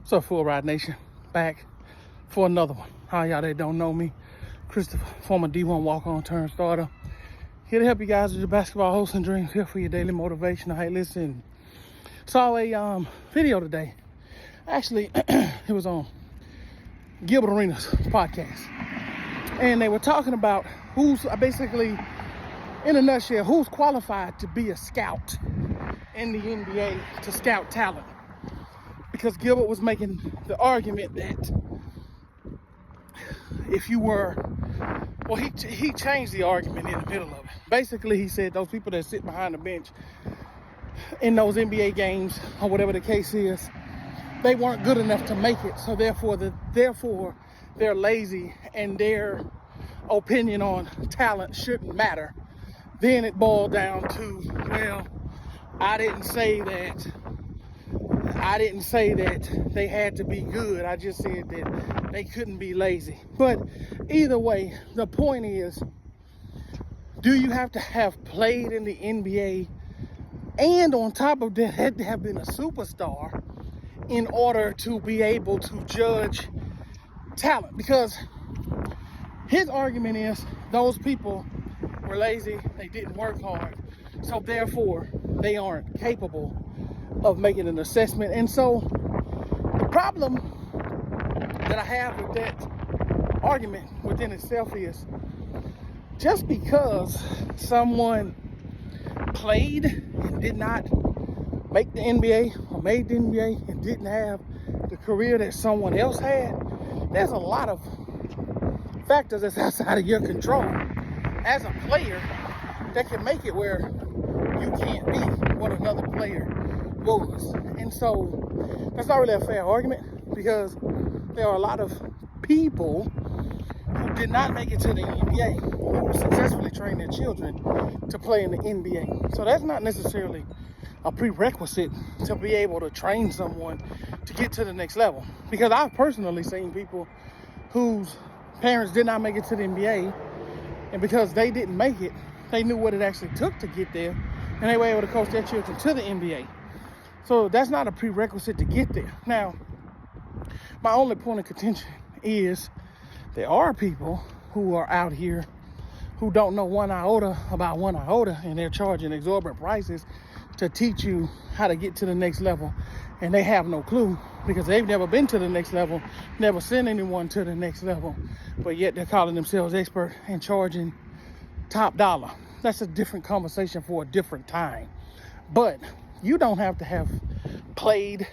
What's up, Full Ride Nation? Back for another one. How y'all that don't know me? Christopher, former D1 walk-on turned starter. Here to help you guys with your basketball hopes and dreams. Here for your daily motivation. Hey, listen, saw a video today. Actually, it was on Gilbert Arenas' podcast. And they were talking about who's basically, in a nutshell, who's qualified to be a scout in the NBA to scout talent. Because Gilbert was making the argument that if you were, well, he changed the argument in the middle of it. Basically, he said those people that sit behind the bench in those NBA games, or whatever the case is, they weren't good enough to make it. So therefore they're lazy and their opinion on talent shouldn't matter. Then it boiled down to, well, I didn't say that they had to be good. I just said that they couldn't be lazy. But either way, the point is, do you have to have played in the NBA and on top of that had to have been a superstar in order to be able to judge talent? Because his argument is those people were lazy, they didn't work hard, so therefore they aren't capable of making an assessment. And so the problem that I have with that argument within itself is, just because someone played and did not make the NBA or made the NBA and didn't have the career that someone else had, there's a lot of factors that's outside of your control as a player that can make it where you can't be what another player was. And so that's not really a fair argument, because there are a lot of people who did not make it to the NBA who successfully trained their children to play in the NBA. So that's not necessarily a prerequisite to be able to train someone to get to the next level. Because I've personally seen people whose parents did not make it to the NBA, and because they didn't make it, they knew what it actually took to get there, and they were able to coach their children to the NBA. So that's not a prerequisite to get there. Now, my only point of contention is there are people who are out here who don't know one iota about one iota, and they're charging exorbitant prices to teach you how to get to the next level, and they have no clue because they've never been to the next level, never sent anyone to the next level, but yet they're calling themselves expert and charging top dollar. That's a different conversation for a different time. But you don't have to have played